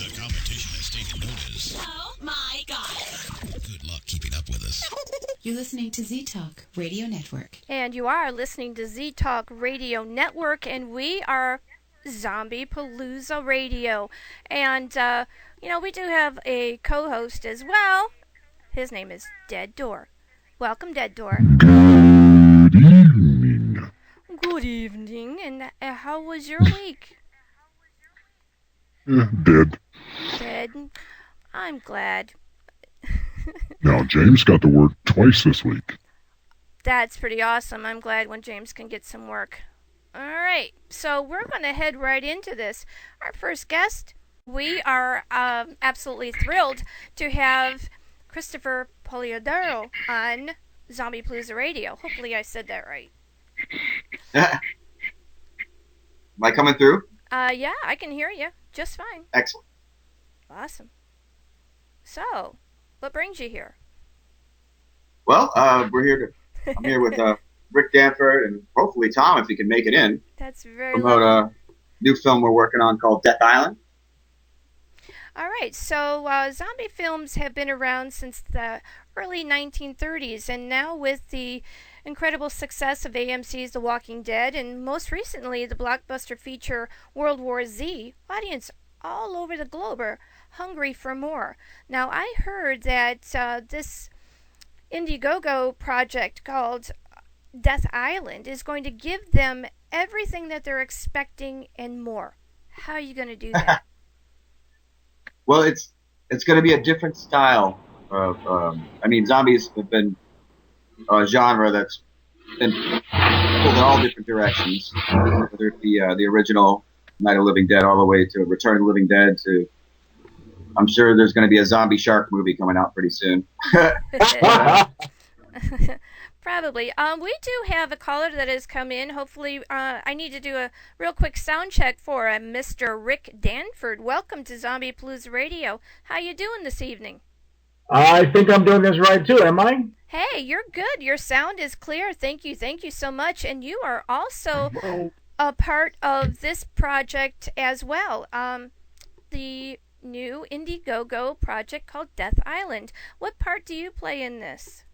The competition has taken notice. Oh my God. Good luck keeping up with us. You're listening to Z-Talk Radio Network. And you are listening to Z-Talk Radio Network, and we are ZombiePalooza Radio. And, we do have a co-host as well. His name is Dead Door. Welcome, Dead Door. Good evening. Good evening, and how was your week? Dead. Dead? I'm glad. Now, James got to work twice this week. That's pretty awesome. I'm glad when James can get some work. All right, so we're going to head right into this. Our first guest, we are absolutely thrilled to have Christopher Polidoro on ZombiePalooza Radio. Hopefully I said that right. Am I coming through? Yeah, I can hear you just fine. Excellent. Awesome. So, what brings you here? Well, I'm here with Rick Danford and hopefully Tom, if he can make it in. That's very promote a new film we're working on called Death Island. All right, so zombie films have been around since the early 1930s, and now with the incredible success of AMC's The Walking Dead, and most recently the blockbuster feature World War Z, audience all over the globe are hungry for more. Now, I heard that this Indiegogo project called Death Island is going to give them everything that they're expecting and more. How are you going to do that? Well, it's going to be a different style of. Zombies have been a genre that's been pulled in all different directions, whether it be the original Night of the Living Dead all the way to Return of the Living Dead to. I'm sure there's going to be a zombie shark movie coming out pretty soon. Probably. We do have a caller that has come in. Hopefully, I need to do a real quick sound check for Mr. Rick Danford. Welcome to ZombiePalooza Radio. How you doing this evening? I think I'm doing this right too, am I? Hey, you're good. Your sound is clear. Thank you so much. And you are also a part of this project as well. The new Indiegogo project called Death Island. What part do you play in this?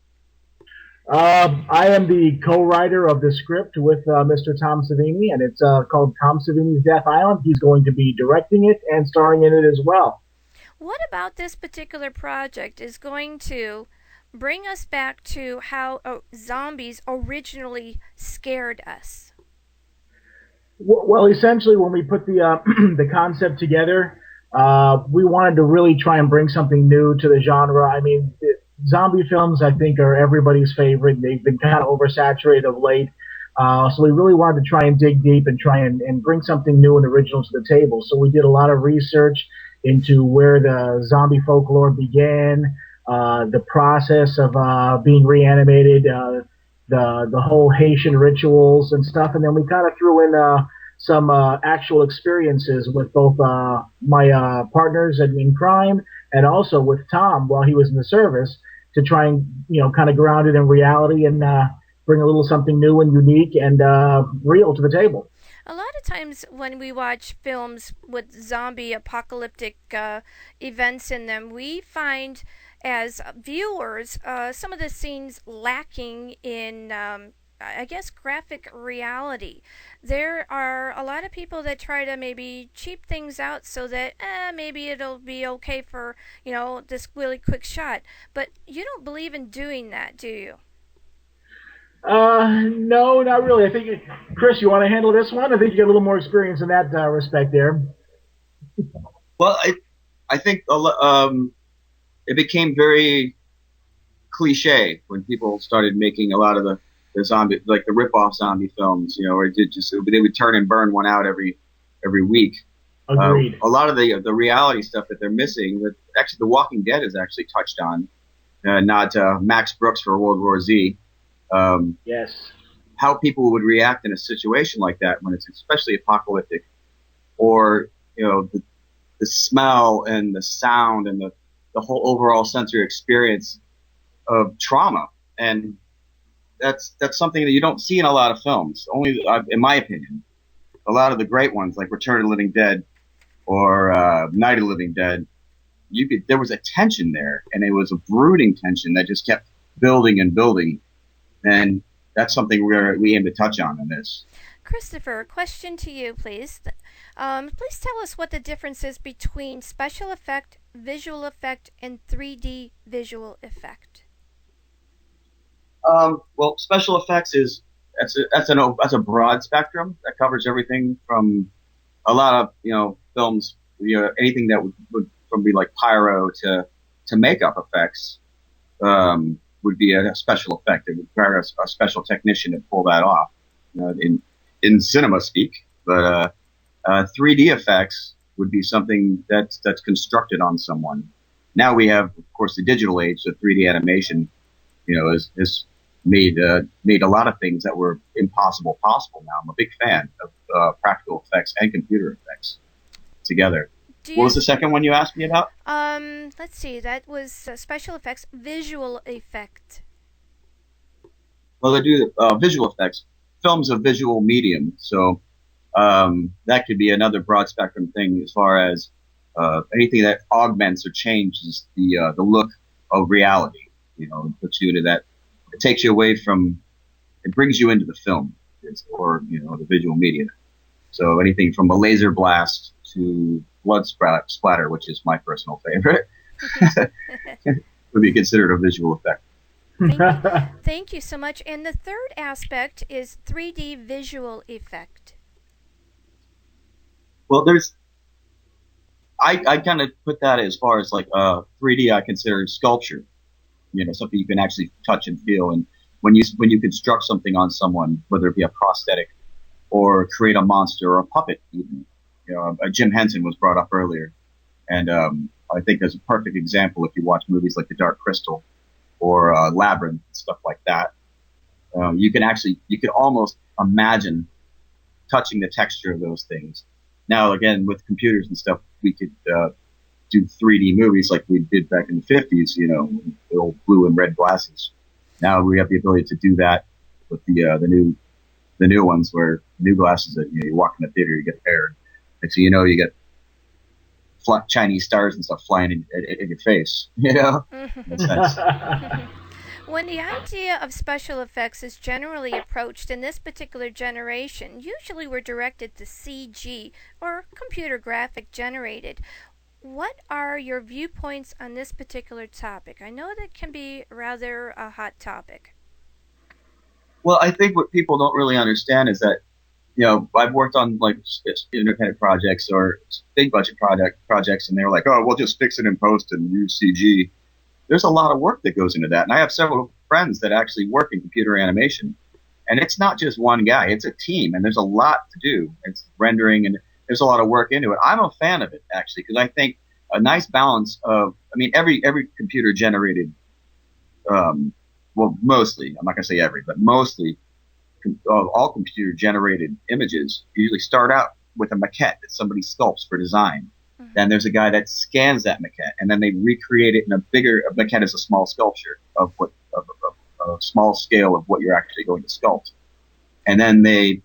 I am the co-writer of the script with Mr. Tom Savini, and it's called Tom Savini's Death Island. He's going to be directing it and starring in it as well. What about this particular project is going to bring us back to how zombies originally scared us? Well, essentially, when we put the the concept together, we wanted to really try and bring something new to the genre. I mean, zombie films, I think, are everybody's favorite. They've been kind of oversaturated of late. So we really wanted to try and dig deep and try and bring something new and original to the table. So we did a lot of research into where the zombie folklore began, the process of being reanimated, the whole Haitian rituals and stuff. And then we kind of threw in some actual experiences with both my partners in crime and also with Tom while he was in the service to try and, kind of ground it in reality and bring a little something new and unique and real to the table. A lot of times when we watch films with zombie apocalyptic events in them, we find as viewers some of the scenes lacking in graphic reality. There are a lot of people that try to maybe cheap things out so that maybe it'll be okay for, this really quick shot. But you don't believe in doing that, do you? No, not really. I think, Chris, you want to handle this one? I think you get a little more experience in that respect there. Well, I think it became very cliche when people started making a lot of the zombie, like the rip-off zombie films, where they would turn and burn one out every week. Agreed. A lot of the reality stuff that they're missing, that actually The Walking Dead is actually touched on, not Max Brooks for World War Z. Yes. How people would react in a situation like that when it's especially apocalyptic, or the smell and the sound and the whole overall sensory experience of trauma. And that's something that you don't see in a lot of films. Only, in my opinion, a lot of the great ones like Return of the Living Dead or Night of the Living Dead, there was a tension there, and it was a brooding tension that just kept building and building, and that's something we aim to touch on in this. Christopher, question to you, please. Please tell us what the difference is between special effect, visual effect, and 3D visual effect. Well, special effects that's a broad spectrum that covers everything from a lot of films, anything that would from be like pyro to makeup effects would be a special effect. It would require a special technician to pull that off in cinema speak. But 3D effects would be something that's constructed on someone. Now we have, of course, the digital age, so 3D animation, is made a lot of things that were impossible possible now. I'm a big fan of practical effects and computer effects together. What was the second one you asked me about? Let's see. That was special effects, visual effect. Well, they do visual effects. Film's a visual medium, so that could be another broad spectrum thing as far as anything that augments or changes the look of reality. Puts you into that. It takes you away from. It brings you into the film, or the visual media. So anything from a laser blast to blood splatter, which is my personal favorite, would be considered a visual effect. Thank you so much. And the third aspect is 3D visual effect. Well, I kind of put that as far as like 3D. I consider sculpture. Something you can actually touch and feel. And when you construct something on someone, whether it be a prosthetic or create a monster or a puppet, even. Jim Henson was brought up earlier, and I think there's a perfect example if you watch movies like The Dark Crystal or Labyrinth and stuff like that. You can almost imagine touching the texture of those things. Now, again, with computers and stuff, we could do 3D movies like we did back in the 50s, the old blue and red glasses. Now we have the ability to do that with the new ones, where new glasses that you walk in the theater, you get a pair. Next thing you know, you get Chinese stars and stuff flying in your face. When the idea of special effects is generally approached in this particular generation, usually we're directed to CG or computer graphic generated. What are your viewpoints on this particular topic? I know that can be rather a hot topic. Well, I think what people don't really understand is that, I've worked on like independent projects or big budget projects, and they're like, oh, we'll just fix it in post and use CG. There's a lot of work that goes into that. And I have several friends that actually work in computer animation. And it's not just one guy. It's a team, and there's a lot to do. It's rendering, and there's a lot of work into it. I'm a fan of it, actually, because I think a nice balance of, every computer generated, well, mostly, I'm not going to say every, but mostly all computer generated images usually start out with a maquette that somebody sculpts for design. Mm-hmm. Then there's a guy that scans that maquette, and then they recreate it in a maquette is a small sculpture of a small scale of what you're actually going to sculpt. And then they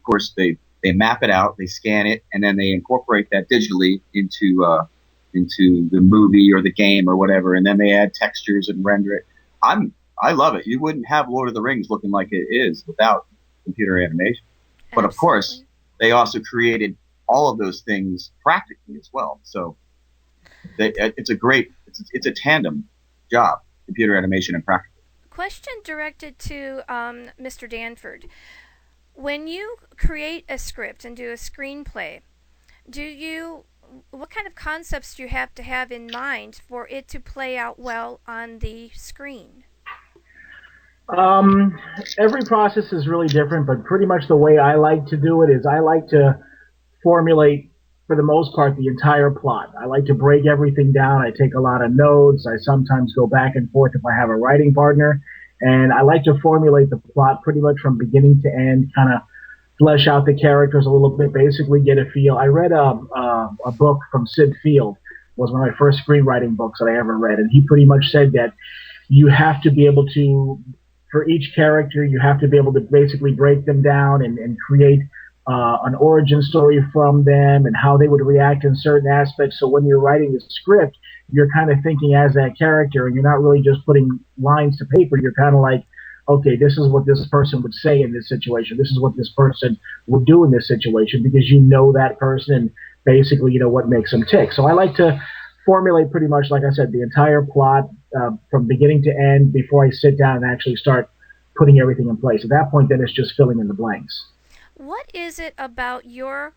map it out, they scan it, and then they incorporate that digitally into the movie or the game or whatever, and then they add textures and render it. I love it. You wouldn't have Lord of the Rings looking like it is without computer animation. But of course, they also created all of those things practically as well. So it's a tandem job, computer animation and practical. Question directed to Mr. Danford. When you create a script and do a screenplay, what kind of concepts do you have to have in mind for it to play out well on the screen? Every process is really different, but pretty much the way I like to do it is I like to formulate, for the most part, the entire plot. I like to break everything down. I take a lot of notes. I sometimes go back and forth if I have a writing partner. And I like to formulate the plot pretty much from beginning to end, kind of flesh out the characters a little bit, basically get a feel. I read a book from Sid Field. It was one of my first screenwriting books that I ever read. And he pretty much said that you have to be able to, for each character, you have to be able to basically break them down and create an origin story from them and how they would react in certain aspects. So when you're writing the script, you're kind of thinking as that character, and you're not really just putting lines to paper. You're kind of like, okay, this is what this person would say in this situation. This is what this person would do in this situation because you know that person and basically you know what makes them tick. So I like to formulate pretty much, like I said, the entire plot from beginning to end before I sit down and actually start putting everything in place. At that point, then it's just filling in the blanks. What is it about your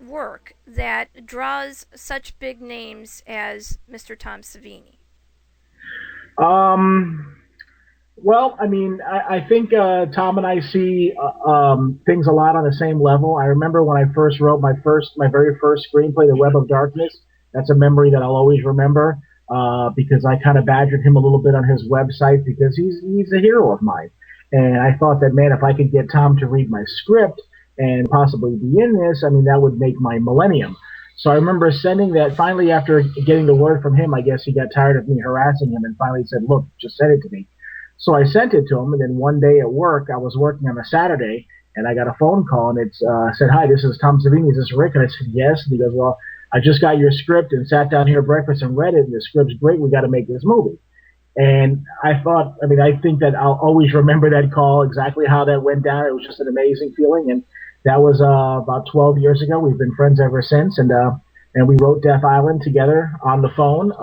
work that draws such big names as Mr. Tom Savini? Well, I mean, I think Tom and I see things a lot on the same level. I remember when I first wrote my very first screenplay, The Web of Darkness. That's a memory that I'll always remember because I kind of badgered him a little bit on his website because he's a hero of mine. And I thought that, man, if I could get Tom to read my script and possibly be in this, I mean, that would make my millennium. So I remember sending that. Finally, after getting the word from him, I guess he got tired of me harassing him and finally said, look, just send it to me. So I sent it to him, and then one day at work, I was working on a Saturday, and I got a phone call, and it said, hi, this is Tom Savini. Is this Rick? And I said, yes. And he goes, well, I just got your script and sat down here at breakfast and read it, and the script's great. We got to make this movie. And I thought, I mean, I think that I'll always remember that call, exactly how that went down. It was just an amazing feeling, and that was about 12 years ago. We've been friends ever since, and we wrote Death Island together on the phone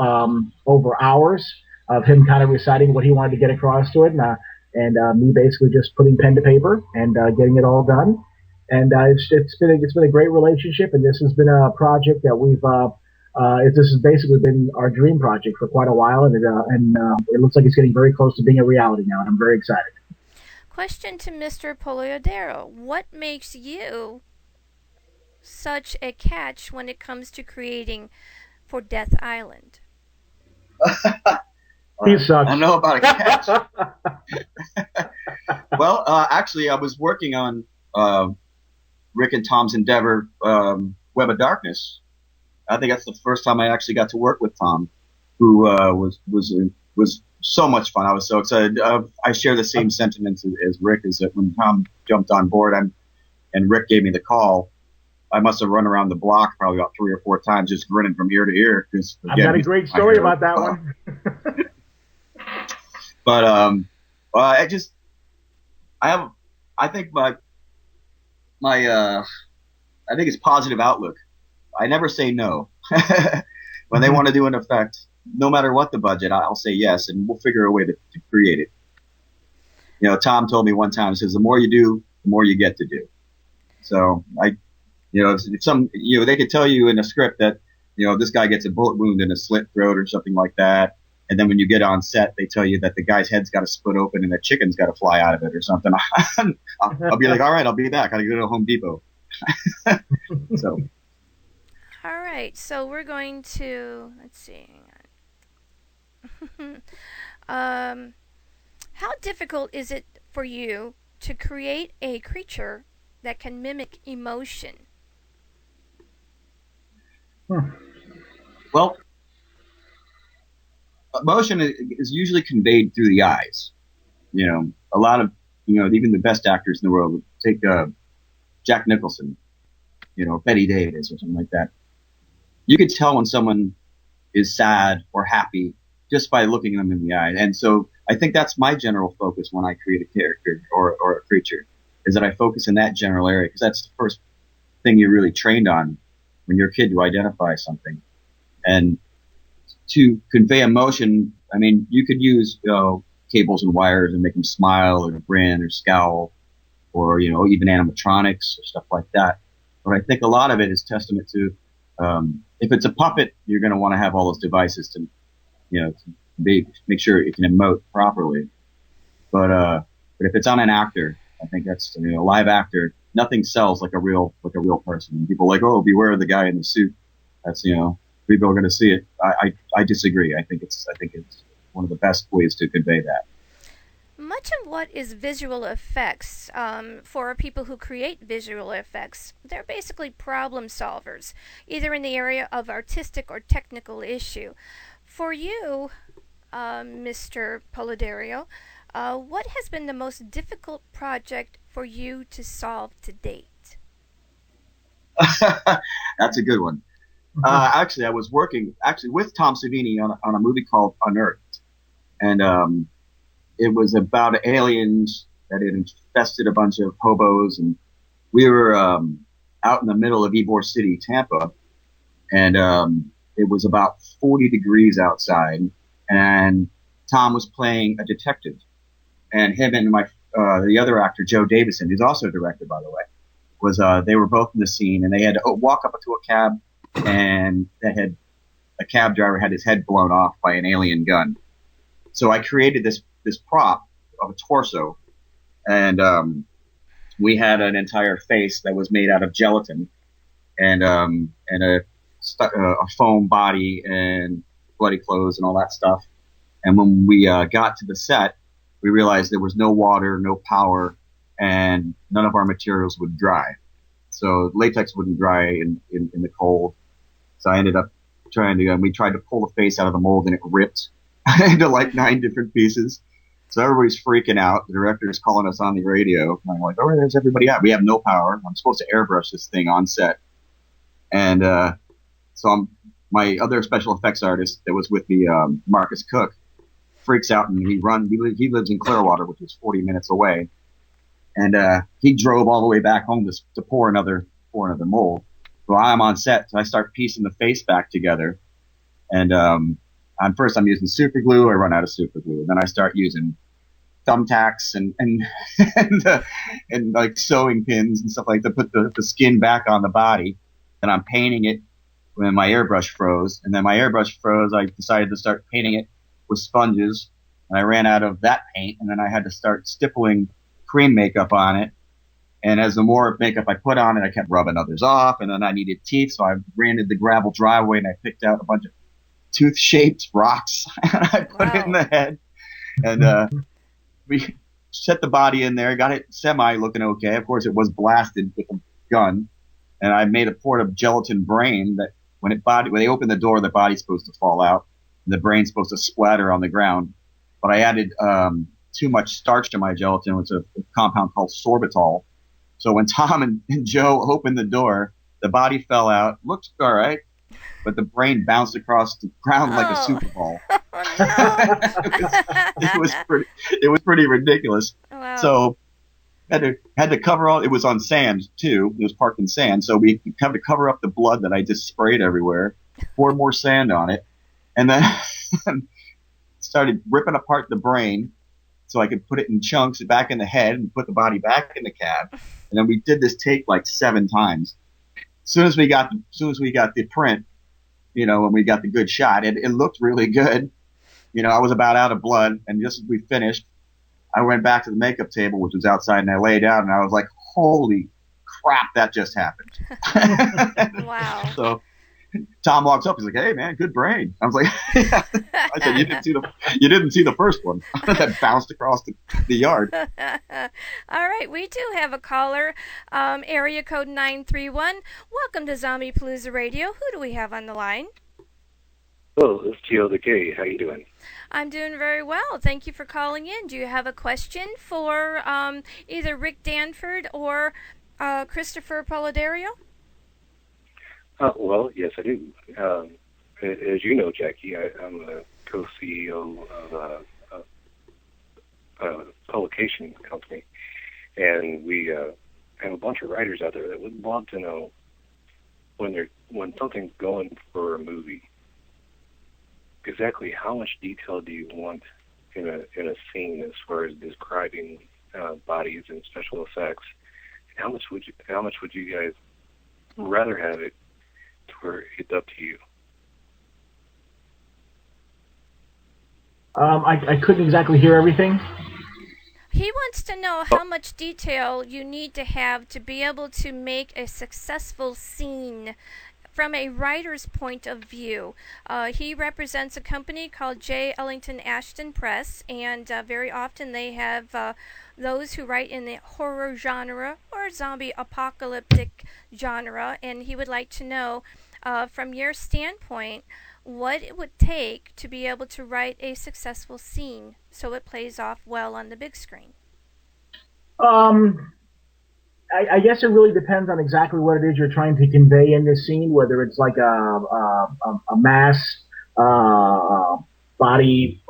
over hours of him kind of reciting what he wanted to get across to it, and me basically just putting pen to paper and getting it all done. And it's been a great relationship, and this has been a project that this has basically been our dream project for quite a while, and it looks like it's getting very close to being a reality now, and I'm very excited. Question to Mr. Polidoro. What makes you such a catch when it comes to creating for Death Island? He sucks. I don't know about a catch. Well, actually, I was working on Rick and Tom's endeavor, Web of Darkness. I think that's the first time I actually got to work with Tom, who was so much fun. I was so excited. I share the same sentiments as Rick. Is that when Tom jumped on board and Rick gave me the call, I must have run around the block probably about 3 or 4 times, just grinning from ear to ear. I've got a great story about that one. But I think I think it's positive outlook. I never say no. When they want to do an effect, no matter what the budget, I'll say yes, and we'll figure a way to create it. You know, Tom told me one time, he says, the more you do, the more you get to do. So if they could tell you in a script that, this guy gets a bullet wound in a slit throat or something like that. And then when you get on set, they tell you that the guy's head's got to split open and the chicken's got to fly out of it or something. I'll be like, all right, I'll be back. I'll go to Home Depot. So. All right, so we're going to, let's see. How difficult is it for you to create a creature that can mimic emotion? Well, emotion is usually conveyed through the eyes. A lot of, even the best actors in the world, take Jack Nicholson, Betty Davis or something like that. You could tell when someone is sad or happy just by looking them in the eye. And so I think that's my general focus when I create a character or a creature, is that I focus in that general area, because that's the first thing you're really trained on when you're a kid, to identify something. And to convey emotion, I mean, you could use cables and wires and make them smile or grin or scowl, or even animatronics or stuff like that. But I think a lot of it is testament to if it's a puppet, you're going to want to have all those devices to make sure it can emote properly. But if it's on an actor, I think that's a live actor. Nothing sells like a real person. And people are like, oh, beware of the guy in the suit. That's people are going to see it. I disagree. I think it's one of the best ways to convey that. Much of what is visual effects, for people who create visual effects, they're basically problem solvers, either in the area of artistic or technical issue. For you, Mr. Polidoro, What has been the most difficult project for you to solve to date? That's a good one. Actually, I was working with Tom Savini on a movie called Unearthed, and it was about aliens that had infested a bunch of hobos, and we were out in the middle of Ybor City, Tampa, and it was about 40 degrees outside, and Tom was playing a detective, and him and the other actor, Joe Davison, who's also a director, by the way, they were both in the scene, and they had to walk up to a cab, and a cab driver had his head blown off by an alien gun. So I created this prop of a torso, and we had an entire face that was made out of gelatin, and a foam body and bloody clothes and all that stuff. And when we got to the set, we realized there was no water, no power, and none of our materials would dry. So latex wouldn't dry in the cold. So I ended up we tried to pull the face out of the mold, and it ripped into like 9 different pieces. So everybody's freaking out. The director's calling us on the radio. And I'm like, oh, there's everybody out. We have no power. I'm supposed to airbrush this thing on set. And my other special effects artist that was with me, Marcus Cook, freaks out, and he lives in Clearwater, which is 40 minutes away. And he drove all the way back home to pour another mold. So I'm on set, so I start piecing the face back together. And first I'm using super glue. I run out of super glue. And then I start using thumbtacks and like sewing pins and stuff like that to put the skin back on the body. And I'm painting it when my airbrush froze. And then my airbrush froze. I decided to start painting it with sponges. And I ran out of that paint. And then I had to start stippling cream makeup on it. And as the more makeup I put on it, I kept rubbing others off. And then I needed teeth. So I ran into the gravel driveway and I picked out a bunch of tooth-shaped rocks. And I put it in the head. And we set the body in there, got it semi-looking okay. Of course, it was blasted with a gun. And I made a port of gelatin brain that when they open the door, the body's supposed to fall out. And the brain's supposed to splatter on the ground. But I added too much starch to my gelatin. It's a compound called sorbitol. So when Tom and Joe opened the door, the body fell out. Looked all right, but the brain bounced across the ground like a Super Bowl. It was pretty ridiculous. Wow. So had to cover all. It was on sand too. It was parked in sand, so we had to cover up the blood that I just sprayed everywhere. Poured more sand on it, and then started ripping apart the brain so I could put it in chunks back in the head and put the body back in the cab. And then we did this take like 7 times. As soon as we got the print, when we got the good shot, it looked really good. I was about out of blood, and just as we finished, I went back to the makeup table, which was outside, and I lay down, and I was like, holy crap, that just happened. Wow. So Tom walks up, he's like, hey man, good brain. I was like, yeah. I said, you didn't see the first one that bounced across the yard. All right, we do have a caller, area code 931. Welcome to ZombiePalooza Radio. Who do we have on the line? Hello, it's Gio the K. How you doing? I'm doing very well. Thank you for calling in. Do you have a question for either Rick Danford or Christopher Polidoro? Well, yes, I do. As you know, Jackie, I'm a co-CEO of a publication company, and we have a bunch of writers out there that would love to know when something's going for a movie, exactly how much detail do you want in a scene as far as describing bodies and special effects? How much would you guys rather have it to where it's up to you? I couldn't exactly hear everything. He wants to know how much detail you need to have to be able to make a successful scene from a writer's point of view. He represents a company called J. Ellington Ashton Press, and very often they have those who write in the horror genre or zombie apocalyptic genre, and he would like to know, from your standpoint, what it would take to be able to write a successful scene so it plays off well on the big screen? I guess it really depends on exactly what it is you're trying to convey in this scene, whether it's like a mass body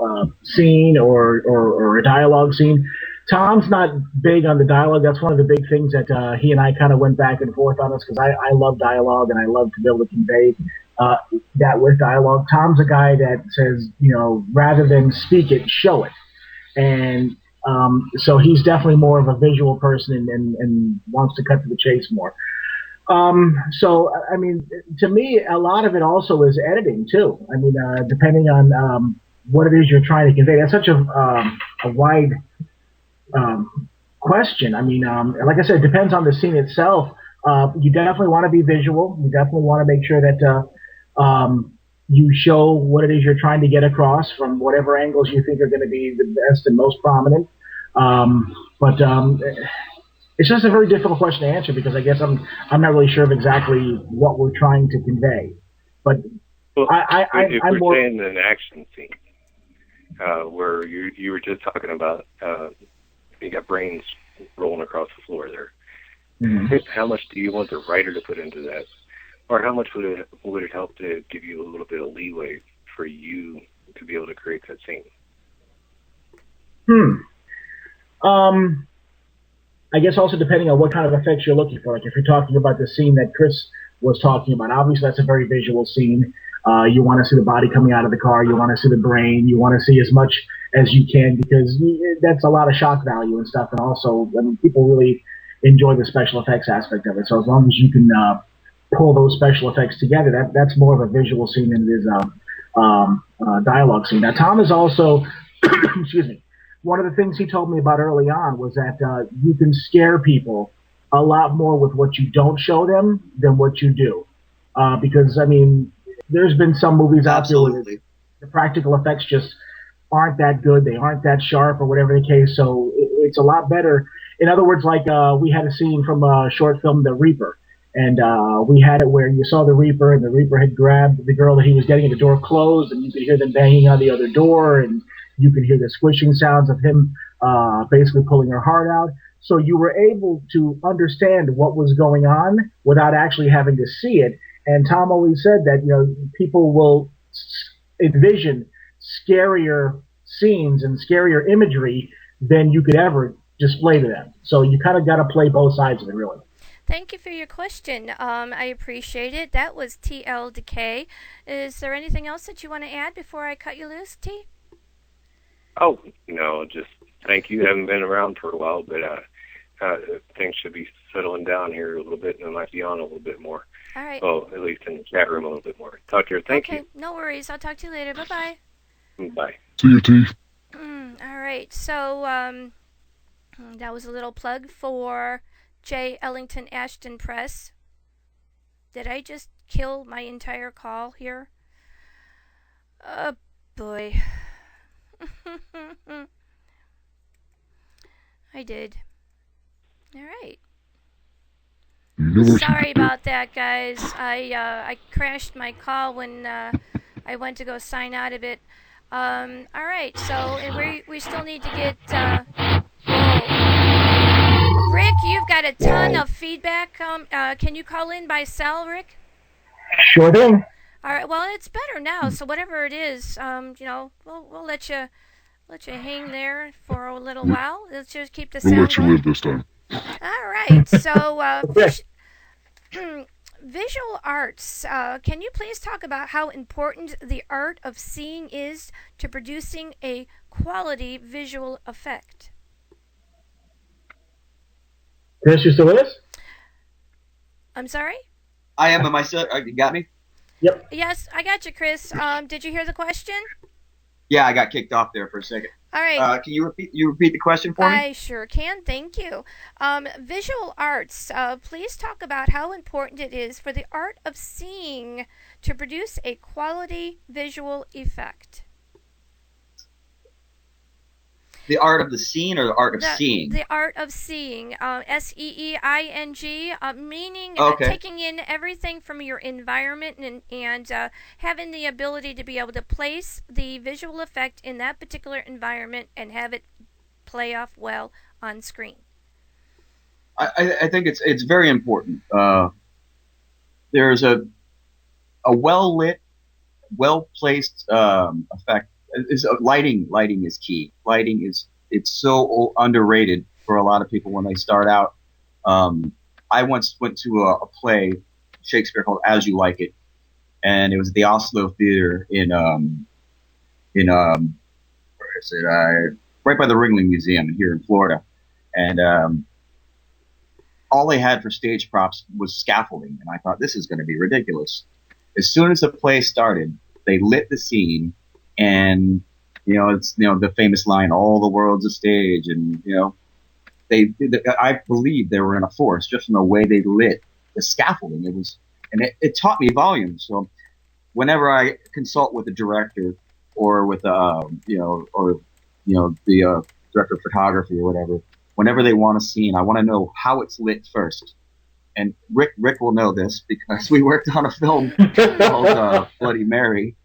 scene or a dialogue scene. Tom's not big on the dialogue. That's one of the big things that he and I kind of went back and forth on this because I love dialogue and I love to be able to convey that with dialogue. Tom's a guy that says, rather than speak it, show it. And so he's definitely more of a visual person and wants to cut to the chase more. So, I mean, to me, a lot of it also is editing, too. I mean, depending on what it is you're trying to convey. That's such a wide question. I mean, like I said, it depends on the scene itself. You definitely want to be visual. You definitely want to make sure that you show what it is you're trying to get across from whatever angles you think are going to be the best and most prominent. But it's just a very difficult question to answer because I guess I'm not really sure of exactly what we're trying to convey. But if I'm we're more saying an action scene where you were just talking about you got brains rolling across the floor there. Mm-hmm. How much do you want the writer to put into that? Or how much would it help to give you a little bit of leeway for you to be able to create that scene? I guess also depending on what kind of effects you're looking for. Like if you're talking about the scene that Chris was talking about, obviously that's a very visual scene. You want to see the body coming out of the car. You want to see the brain. You want to see as much as you can because that's a lot of shock value and stuff. And also, I mean, people really enjoy the special effects aspect of it. So as long as you can pull those special effects together, that's more of a visual scene than it is a dialogue scene. Now, Tom is also, excuse me, one of the things he told me about early on was that you can scare people a lot more with what you don't show them than what you do. Because, I mean, there's been some movies out there where the practical effects just aren't that good. They aren't that sharp or whatever the case. So it's a lot better. In other words, like we had a scene from a short film, The Reaper. And we had it where you saw the Reaper, and the Reaper had grabbed the girl that he was getting, and the door closed, and you could hear them banging on the other door, and you could hear the squishing sounds of him basically pulling her heart out. So you were able to understand what was going on without actually having to see it. And Tom always said that people will envision scarier scenes and scarier imagery than you could ever display to them. So you kind of got to play both sides of it, really. Thank you for your question. I appreciate it. That was TL Decay. Is there anything else that you want to add before I cut you loose, T? Oh, no, just thank you. I haven't been around for a while, but things should be settling down here a little bit, and I might be on a little bit more. All right. Oh, at least in the chat room a little bit more. Talk to you. Thank you. Okay, no worries. I'll talk to you later. Bye-bye. Bye. See you, T. All right, so that was a little plug for J. Ellington Ashton Press. Did I just kill my entire call here? Oh, boy. I did. All right. Sorry about that, guys. I crashed my call when I went to go sign out of it. All right, so we still need to get... Rick, you've got a ton of feedback. Can you call in by cell, Rick? Sure thing. All right. Well, it's better now. So whatever it is, we'll let you hang there for a little while. Let's just keep the sound We'll let you going. live this time. All right. So visual arts. Can you please talk about how important the art of seeing is to producing a quality visual effect? Chris, you still with us? I'm sorry? I am. Am I still? You got me? Yep. Yes, I got you, Chris. Did you hear the question? Yeah, I got kicked off there for a second. All right. Can you repeat the question for me? I sure can. Thank you. Visual arts. Please talk about how important it is for the art of seeing to produce a quality visual effect. The art of the scene or the art of seeing? The art of seeing, SEEING, meaning Okay. taking in everything from your environment and having the ability to be able to place the visual effect in that particular environment and have it play off well on screen. I think it's very important. There's a well-lit, well-placed effect. Lighting is key. It's so underrated for a lot of people when they start out. I once went to a play, Shakespeare, called As You Like It, and it was at the Oslo Theater in where is it? Right by the Ringling Museum here in Florida, and all they had for stage props was scaffolding, and I thought this is going to be ridiculous. As soon as the play started, they lit the scene. And, it's, the famous line, all the world's a stage. And, I believe they were in a force just from the way they lit the scaffolding. It taught me volumes. So whenever I consult with a director or with, the director of photography or whatever, whenever they want a scene, I want to know how it's lit first. And Rick will know this because we worked on a film called Bloody Mary.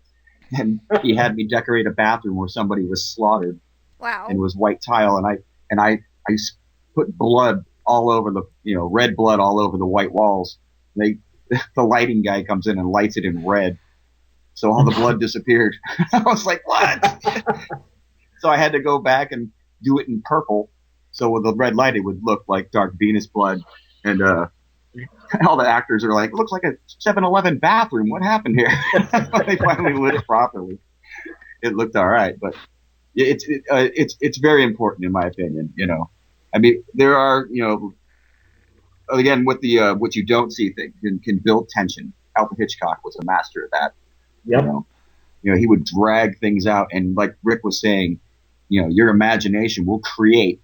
And he had me decorate a bathroom where somebody was slaughtered. Wow. And it was white tile, and I put blood all over the red blood all over the white walls. The lighting guy comes in and lights it in red, so all the blood disappeared. I was like, what? So I had to go back and do it in purple, so with the red light it would look like dark Venus blood. And all the actors are like, it looks like a 7-Eleven bathroom. What happened here? They finally lit it properly. It looked all right, but it's very important in my opinion. I mean, there are again with the what you don't see thing can build tension. Alfred Hitchcock was a master of that. Yep. He would drag things out, and like Rick was saying, your imagination will create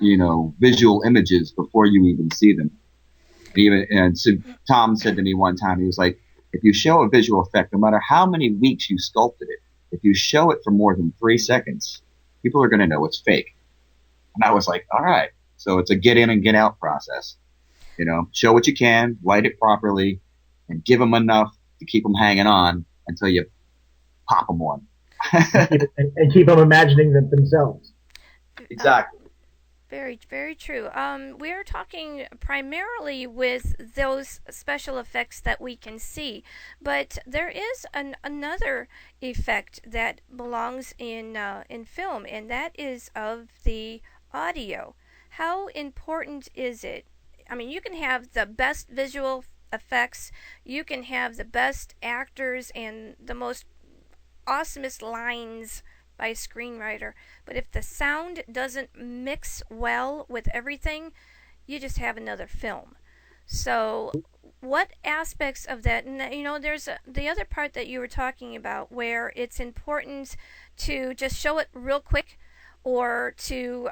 visual images before you even see them. And so Tom said to me one time, he was like, if you show a visual effect, no matter how many weeks you sculpted it, if you show it for more than 3 seconds, people are going to know it's fake. And I was like, all right. So it's a get in and get out process. Show what you can, light it properly, and give them enough to keep them hanging on until you pop them one. and keep them imagining them themselves. Exactly. Very, very true. We are talking primarily with those special effects that we can see, but there is another effect that belongs in film, and that is of the audio. How important is it? I mean, you can have the best visual effects, you can have the best actors and the most awesomest lines by a screenwriter, but if the sound doesn't mix well with everything, you just have another film. So what aspects of that, and there's the other part that you were talking about where it's important to just show it real quick or to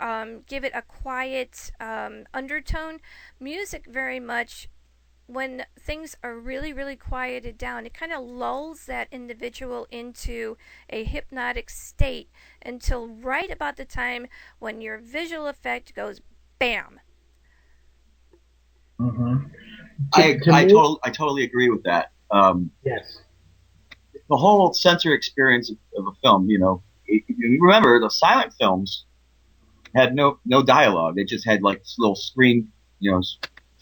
give it a quiet undertone. Music very much, when things are really, really quieted down, it kind of lulls that individual into a hypnotic state until right about the time when your visual effect goes bam. Mm-hmm. I totally agree with that. Yes. The whole sensory experience of a film, you remember the silent films had no dialogue. They just had like this little screen,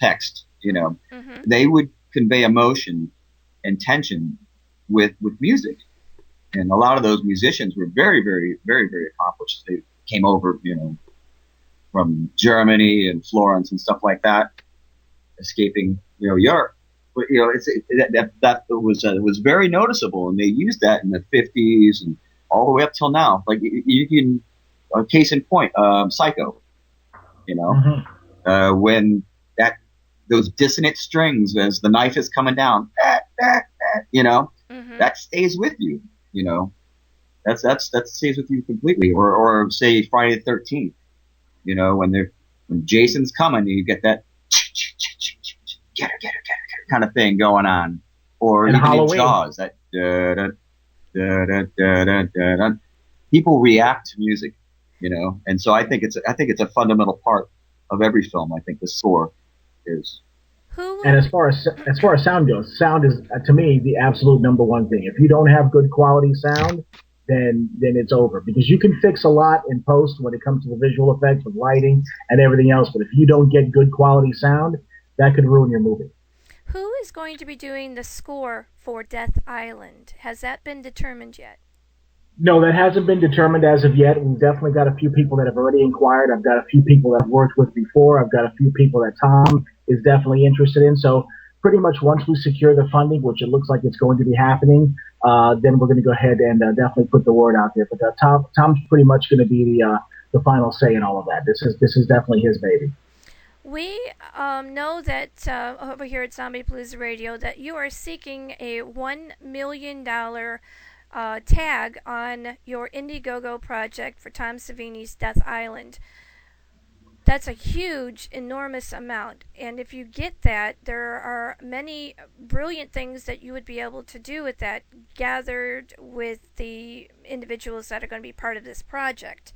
text. Mm-hmm. They would convey emotion and tension with music. And a lot of those musicians were very, very, very, very accomplished. They came over, from Germany and Florence and stuff like that, escaping, Europe. But, that was very noticeable. And they used that in the 50s and all the way up till now. Like you can, case in point, Psycho, Mm-hmm. when those dissonant strings as the knife is coming down, Mm-hmm. that stays with you, that stays with you completely. Or say Friday the 13th, when Jason's coming, you get that get her kind of thing going on. Or And even Halloween. in Jaws, that da-da, da-da, da-da, da-da. People react to music And so I think it's a fundamental part of every film. I think the score is. And as far as sound goes, sound is to me the absolute number one thing. If you don't have good quality sound, then it's over, because you can fix a lot in post when it comes to the visual effects with lighting and everything else. But if you don't get good quality sound, that could ruin your movie. Who is going to be doing the score for Death Island? Has that been determined yet? No, that hasn't been determined as of yet. We've definitely got a few people that have already inquired. I've got a few people that I've worked with before. I've got a few people that Tom is definitely interested in. So pretty much once we secure the funding, which it looks like it's going to be happening, then we're going to go ahead and definitely put the word out there. But Tom's pretty much going to be the final say in all of that. This is definitely his baby. We know that over here at ZombiePalooza Radio that you are seeking a $1 million tag on your Indiegogo project for Tom Savini's Death Island. That's a huge, enormous amount. And if you get that, there are many brilliant things that you would be able to do with that, gathered with the individuals that are going to be part of this project.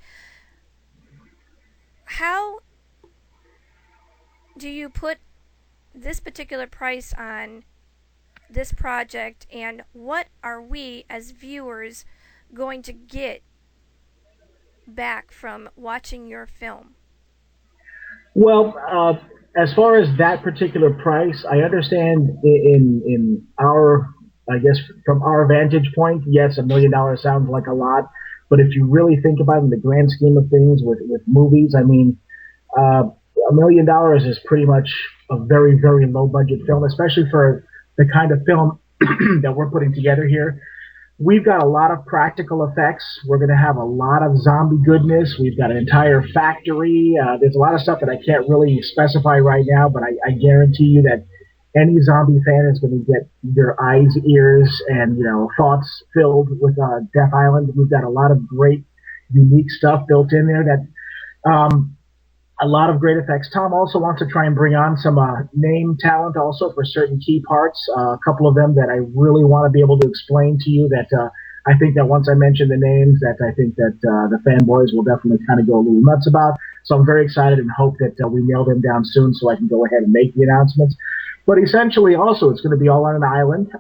How do you put this particular price on this project, and what are we as viewers going to get back from watching your film? Well, as far as that particular price, I understand in our, I guess from our vantage point, yes, $1 million sounds like a lot, but if you really think about it in the grand scheme of things with movies, I mean, $1 million is pretty much a very, very low budget film, especially for the kind of film that we're putting together here. We've got a lot of practical effects. We're going to have a lot of zombie goodness. We've got an entire factory. There's a lot of stuff that I can't really specify right now, but I guarantee you that any zombie fan is going to get their eyes, ears, and thoughts filled with Death Island. We've got a lot of great, unique stuff built in there that a lot of great effects. Tom also wants to try and bring on some name talent also for certain key parts. A couple of them that I really want to be able to explain to you that I think that once I mention the names, that I think that the fanboys will definitely kind of go a little nuts about. So I'm very excited and hope that we nail them down soon so I can go ahead and make the announcements. But essentially also it's going to be all on an island.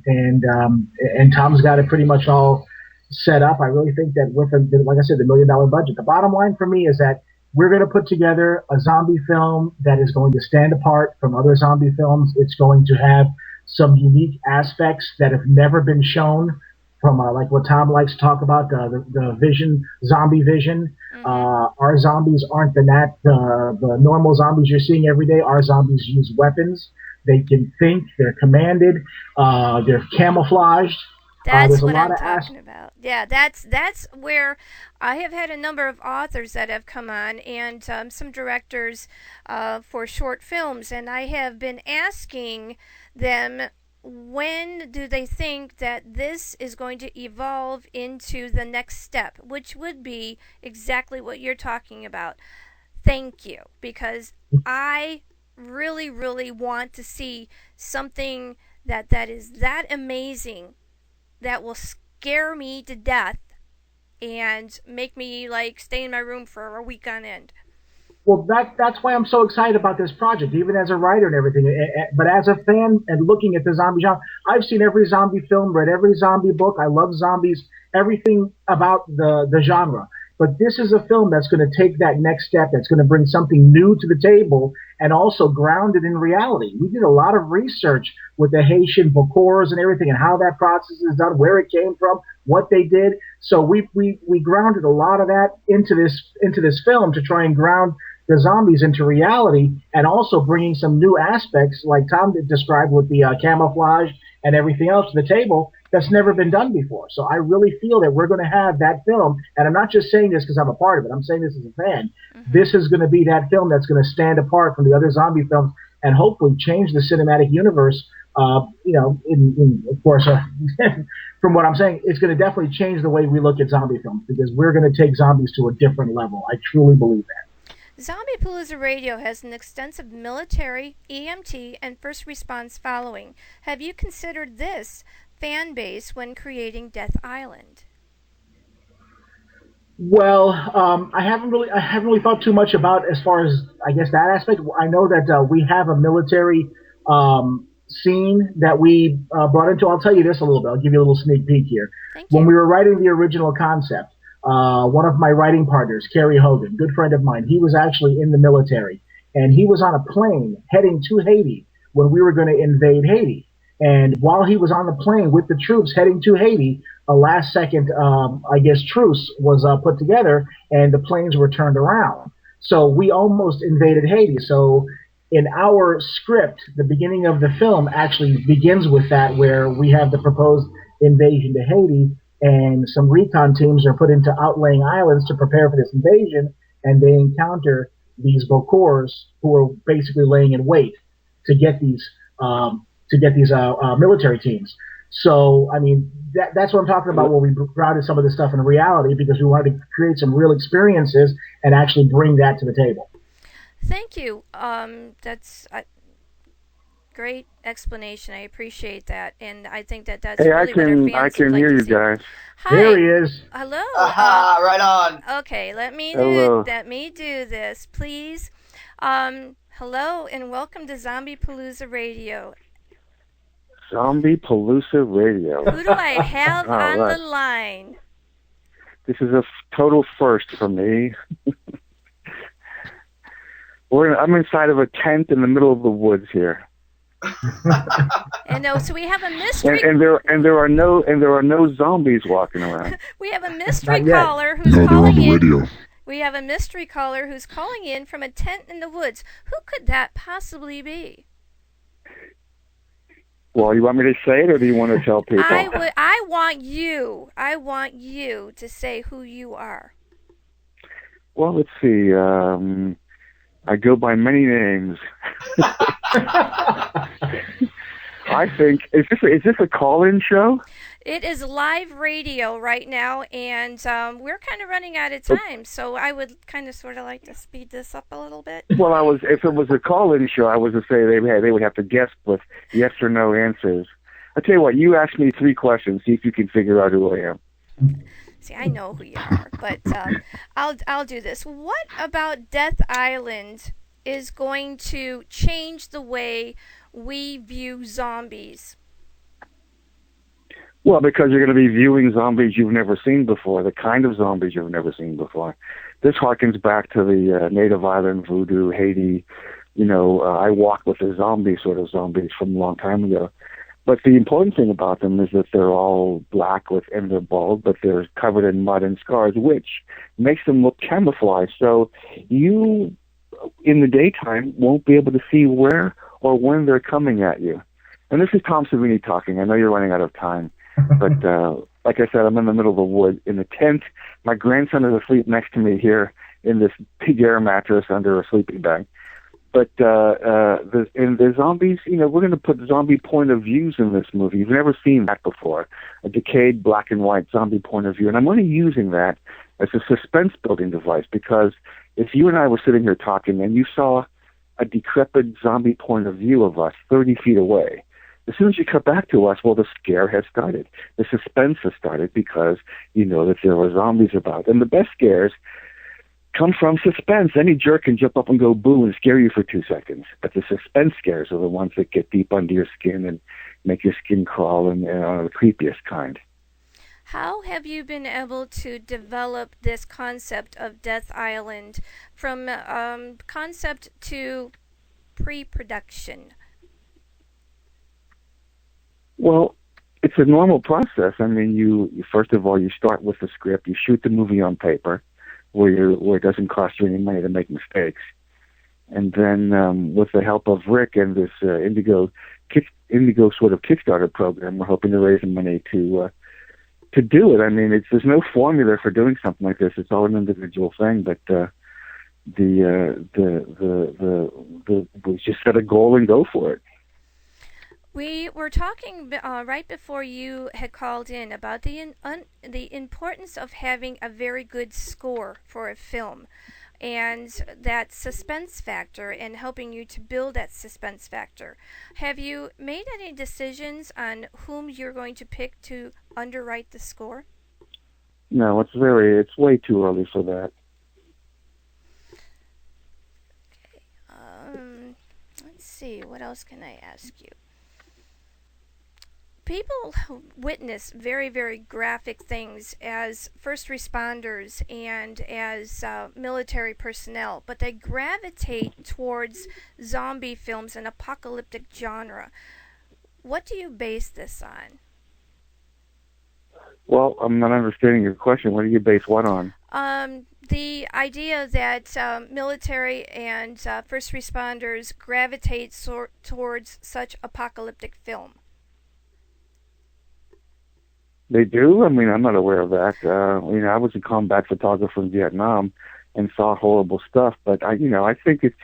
And Tom's got it pretty much all set up. I really think that with, like I said, the $1 million budget, the bottom line for me is that we're going to put together a zombie film that is going to stand apart from other zombie films. It's going to have some unique aspects that have never been shown from like what Tom likes to talk about, the vision, zombie vision. Our zombies aren't the normal zombies you're seeing every day. Our zombies use weapons. They can think. They're commanded. They're camouflaged. That's what I'm talking about. Yeah, that's where I have had a number of authors that have come on, and some directors for short films, and I have been asking them, when do they think that this is going to evolve into the next step, which would be exactly what you're talking about. Thank you, because I really, really want to see something that is that amazing, that will scare me to death and make me stay in my room for a week on end. Well, that's why I'm so excited about this project, even as a writer and everything. But as a fan and looking at the zombie genre, I've seen every zombie film, read every zombie book. I love zombies, everything about the genre. But this is a film that's going to take that next step, that's going to bring something new to the table and also grounded in reality. We did a lot of research with the Haitian Bokors and everything and how that process is done, where it came from, what they did. So we grounded a lot of that into this film to try and ground the zombies into reality, and also bringing some new aspects like Tom described with the camouflage and everything else to the table that's never been done before. So I really feel that we're going to have that film, and I'm not just saying this because I'm a part of it. I'm saying this as a fan. Mm-hmm. This is going to be that film that's going to stand apart from the other zombie films and hopefully change the cinematic universe. Of course, from what I'm saying, it's going to definitely change the way we look at zombie films, because we're going to take zombies to a different level. I truly believe that. ZombiePalooza Radio has an extensive military, EMT, and first response following. Have you considered this fan base when creating Death Island? Well, I haven't really thought too much about as far as I guess that aspect. I know that we have a military scene that we brought into. I'll tell you this a little bit. I'll give you a little sneak peek here. Thank When you. we were writing the original concept, one of my writing partners, Kerry Hogan, good friend of mine, he was actually in the military, and he was on a plane heading to Haiti when we were going to invade Haiti. And while he was on the plane with the troops heading to Haiti, a last second, I guess, truce was put together and the planes were turned around. So we almost invaded Haiti. So in our script, the beginning of the film actually begins with that, where we have the proposed invasion to Haiti, and some recon teams are put into outlying islands to prepare for this invasion, and they encounter these Bokors who are basically laying in wait to get these military teams. So, I mean, that's what I'm talking about. Where we grounded some of this stuff in reality because we wanted to create some real experiences and actually bring that to the table. Thank you. That's a great explanation. I appreciate that, and I think that that's Hey, really what our fans I can would like hear to you see. guys. Hi. There he is. Hello. Aha! Right on. Okay, let me Hello. do this, please. Hello and welcome to ZombiePalooza Radio. ZombiePalooza Radio. Who do I have All on right. the line? This is a total first for me. I'm inside of a tent in the middle of the woods here, And so we have a mystery. and there are no zombies walking around. We have a mystery Not yet. caller who's No, they're on calling the in. radio. We have a mystery caller who's calling in from a tent in the woods. Who could that possibly be? Well, you want me to say it, or do you want to tell people? I want you to say who you are. Well, let's see. I go by many names. I think is this a call-in show? It is live radio right now, and we're kind of running out of time. So I would kind of sort of like to speed this up a little bit. Well, if it was a call-in show, I was to say they would have to guess with yes or no answers. I tell you what, you ask me 3 questions, see if you can figure out who I am. See, I know who you are, but I'll do this. What about Death Island is going to change the way we view zombies? Well, because you're going to be viewing zombies you've never seen before, the kind of zombies you've never seen before. This harkens back to the native island voodoo, Haiti. I walk with the zombie sort of zombies from a long time ago. But the important thing about them is that they're all black and they're bald, but they're covered in mud and scars, which makes them look camouflaged. So you, in the daytime, won't be able to see where or when they're coming at you. And this is Tom Savini talking. I know you're running out of time. But like I said, I'm in the middle of the wood in a tent. My grandson is asleep next to me here in this big air mattress under a sleeping bag. But the zombies, we're going to put zombie point of views in this movie. You've never seen that before, a decayed black and white zombie point of view. And I'm only using that as a suspense building device because if you and I were sitting here talking and you saw a decrepit zombie point of view of us 30 feet away, as soon as you cut back to us, well, the scare has started. The suspense has started because you know that there were zombies about. And the best scares come from suspense. Any jerk can jump up and go boo and scare you for 2 seconds. But the suspense scares are the ones that get deep under your skin and make your skin crawl and are the creepiest kind. How have you been able to develop this concept of Death Island from concept to pre-production? Well, it's a normal process. I mean, you first of all, you start with the script. You shoot the movie on paper where it doesn't cost you any money to make mistakes. And then with the help of Rick and this Indigo sort of Kickstarter program, we're hoping to raise the money to do it. I mean, there's no formula for doing something like this. It's all an individual thing, but we just set a goal and go for it. We were talking right before you had called in about the importance of having a very good score for a film and that suspense factor and helping you to build that suspense factor. Have you made any decisions on whom you're going to pick to underwrite the score? No, it's way too early for that. Let's see, what else can I ask you? People witness very, very graphic things as first responders and as military personnel, but they gravitate towards zombie films and apocalyptic genre. What do you base this on? Well, I'm not understanding your question. What do you base what on? The idea that military and first responders gravitate towards such apocalyptic film. They do? I mean, I'm not aware of that. I was a combat photographer in Vietnam and saw horrible stuff, but I think it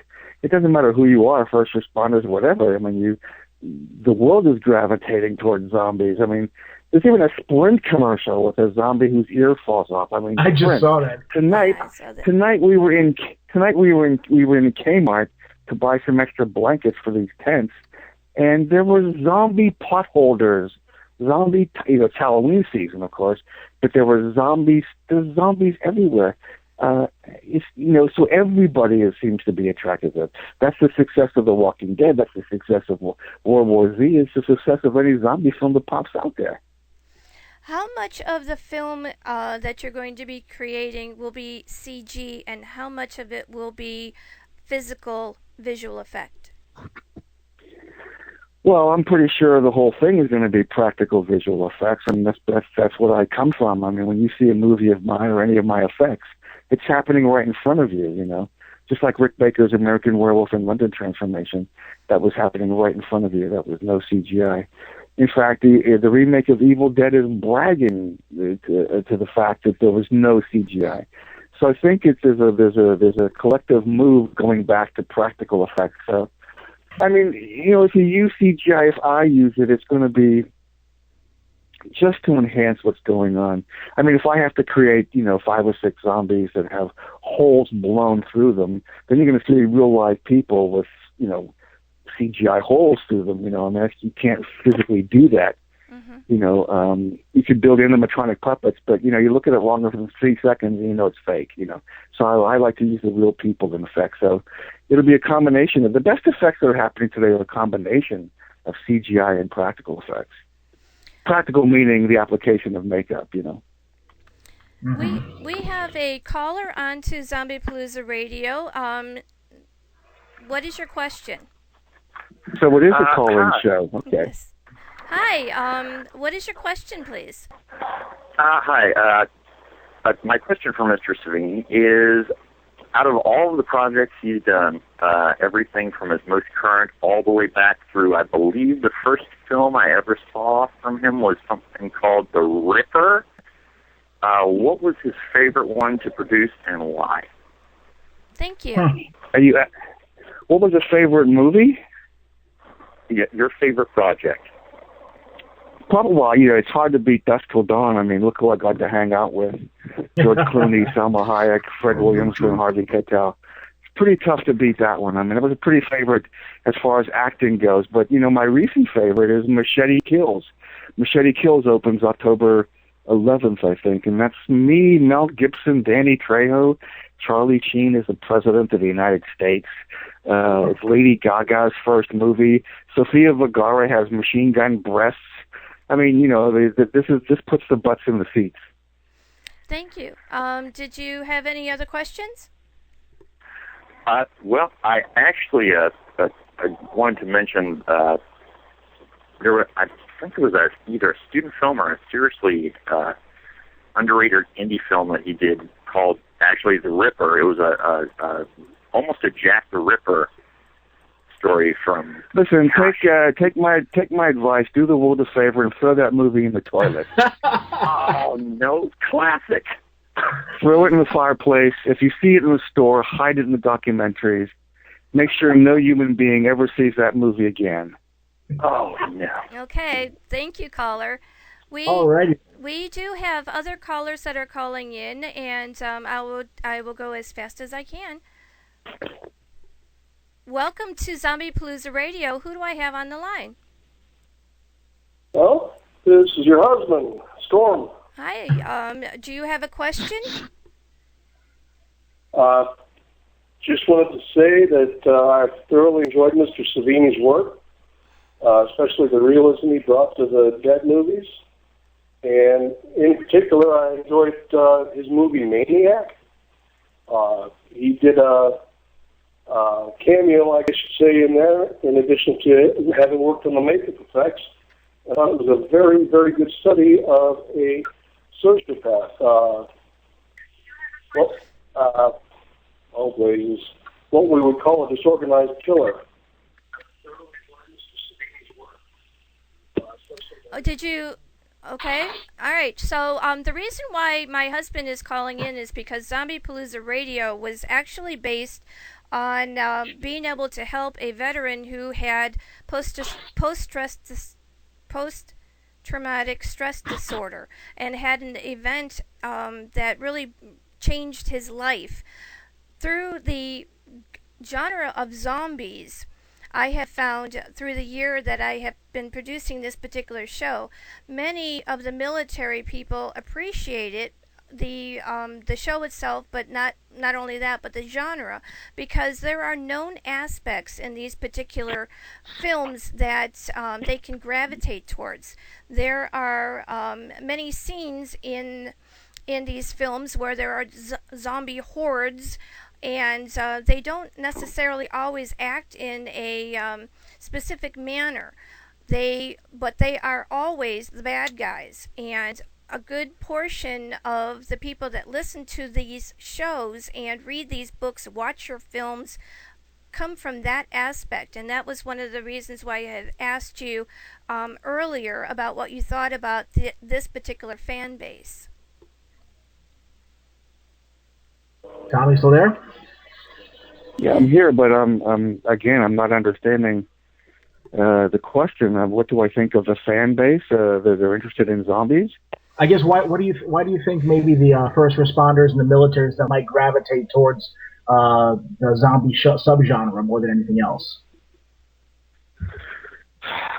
doesn't matter who you are, first responders, whatever. I mean, the world is gravitating towards zombies. I mean, there's even a Sprint commercial with a zombie whose ear falls off. I mean, I just saw that. Tonight we were in Kmart to buy some extra blankets for these tents, and there were zombie potholders. It's Halloween season, of course, but there were zombies. There's zombies everywhere. So everybody seems to be attracted to it. That's the success of The Walking Dead. That's the success of World War Z. It's the success of any zombie film that pops out there. How much of the film that you're going to be creating will be CG, and how much of it will be physical visual effect? Well, I'm pretty sure the whole thing is going to be practical visual effects. I mean, that's what I come from. I mean, when you see a movie of mine or any of my effects, it's happening right in front of you, Just like Rick Baker's American Werewolf in London transformation, that was happening right in front of you. That was no CGI. In fact, the remake of Evil Dead is bragging to the fact that there was no CGI. So I think there's a collective move going back to practical effects. So, I mean, if you use CGI, if I use it, it's going to be just to enhance what's going on. I mean, if I have to create, 5 or 6 zombies that have holes blown through them, then you're going to see real live people with, CGI holes through them. I mean, you can't physically do that. Mm-hmm. You could build animatronic puppets, but you look at it longer than 3 seconds and it's fake. So I like to use the real people in effect. So it'll be a combination of the best effects that are happening today are a combination of CGI and practical effects. Practical meaning the application of makeup. Mm-hmm. We have a caller on to ZombiePalooza Radio. What is your question? So it is a call-in show. Okay. Yes. Hi. What is your question, please? Hi. My question for Mr. Savini is, out of all of the projects he's done, everything from his most current all the way back through, I believe the first film I ever saw from him was something called The Ripper. What was his favorite one to produce and why? Thank you. What was his favorite movie? Yeah, your favorite project. Probably, well, it's hard to beat Dusk Till Dawn. I mean, look who I got to hang out with. George Clooney, Salma Hayek, Fred Williamson, and Harvey Keitel. It's pretty tough to beat that one. I mean, it was a pretty favorite as far as acting goes. But, my recent favorite is Machete Kills. Machete Kills opens October 11th, I think. And that's me, Mel Gibson, Danny Trejo. Charlie Sheen is the President of the United States. It's Lady Gaga's first movie. Sofia Vergara has machine gun breasts. I mean, this puts the butts in the seats. Thank you. Did you have any other questions? Well, I actually I wanted to mention I think it was either a student film or a seriously underrated indie film that he did called actually The Ripper. It was a almost a Jack the Ripper story from. Listen, take my advice. Do the world a favor and throw that movie in the toilet. Oh no, classic. Throw it in the fireplace. If you see it in the store, hide it in the documentaries. Make sure no human being ever sees that movie again. Oh no. Okay, thank you, caller. Alrighty. We do have other callers that are calling in, and I will go as fast as I can. Welcome to ZombiePalooza Radio. Who do I have on the line? Well, this is your husband, Storm. Hi. Do you have a question? Just wanted to say that I've thoroughly enjoyed Mr. Savini's work, especially the realism he brought to the Dead movies. And in particular, I enjoyed his movie Maniac. He did a cameo, I guess you say, in there, in addition to having worked on the makeup effects. I thought it was a very, very good study of a sociopath. What we would call a disorganized killer. Oh, did you? Okay. All right. So the reason why my husband is calling in is because ZombiePalooza Radio was actually based on being able to help a veteran who had post-traumatic stress disorder and had an event that really changed his life. Through the genre of zombies, I have found through the year that I have been producing this particular show, many of the military people appreciate it, the show itself, but not only that, but the genre, because there are known aspects in these particular films that they can gravitate towards. There are many scenes in these films where there are zombie hordes, and they don't necessarily always act in a specific manner. But they are always the bad guys, and a good portion of the people that listen to these shows and read these books, watch your films, come from that aspect. And that was one of the reasons why I had asked you earlier about what you thought about this particular fan base. Tommy, still there? Yeah, I'm here, but I'm not understanding the question of what do I think of the fan base that are interested in zombies. I guess why do you think maybe the first responders and the militaries that might gravitate towards the zombie subgenre more than anything else?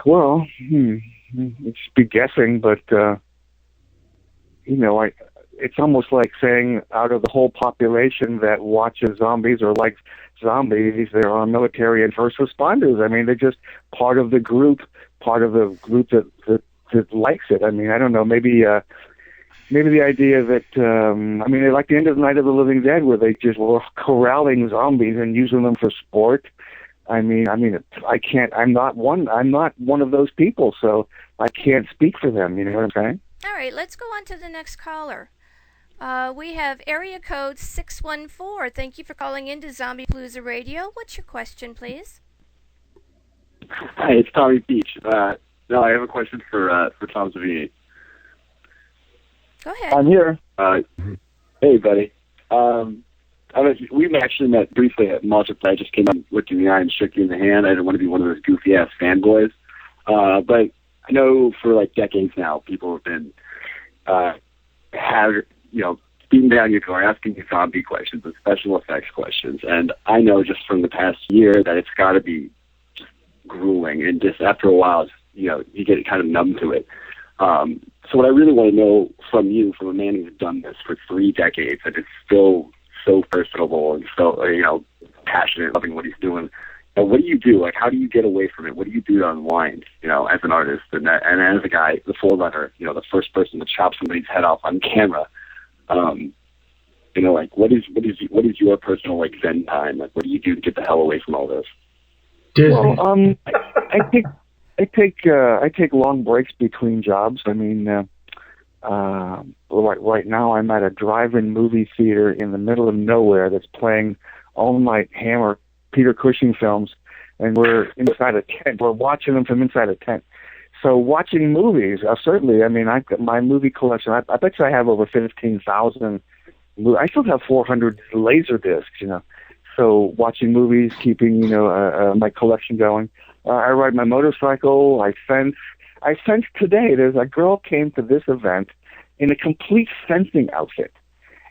Well, it's be guessing, but it's almost like saying out of the whole population that watches zombies or likes zombies, there are military and first responders. I mean, they're just part of the group that likes it. I mean, I don't know, maybe the idea that, they like the end of Night of the Living Dead where they just were corralling zombies and using them for sport. I'm not one of those people, so I can't speak for them, you know what I'm saying? All right, let's go on to the next caller. We have area code 614. Thank you for calling in to ZombiePalooza Radio. What's your question, please? Hi, it's Tommy Peach. I have a question for Tom Savini. Go ahead. I'm here. Hey, buddy. We've actually met briefly at Multiply. I just came up, looked in the eye, and shook you in the hand. I didn't want to be one of those goofy-ass fanboys. But I know for like decades now, people have been beating down your door, asking you zombie questions and special effects questions. And I know just from the past year that it's got to be just grueling. And just after a while, you get kind of numb to it. So what I really want to know from you, from a man who's done this for 3 decades, and is still so personable and so passionate, loving what he's doing. What do you do? Like, how do you get away from it? What do you do to unwind? As an artist and as a guy, the forerunner, the first person to chop somebody's head off on camera. What is your personal zen time? Like, what do you do to get the hell away from all this? Well, I take long breaks between jobs. I mean, right now I'm at a drive-in movie theater in the middle of nowhere that's playing all-night Hammer Peter Cushing films, and we're inside a tent. We're watching them from inside a tent. So watching movies, certainly. I mean, I've got my movie collection. I bet you I have over 15,000. I still have 400 laser discs. So watching movies, keeping my collection going. I ride my motorcycle. I fence. I fenced today. There's a girl came to this event in a complete fencing outfit,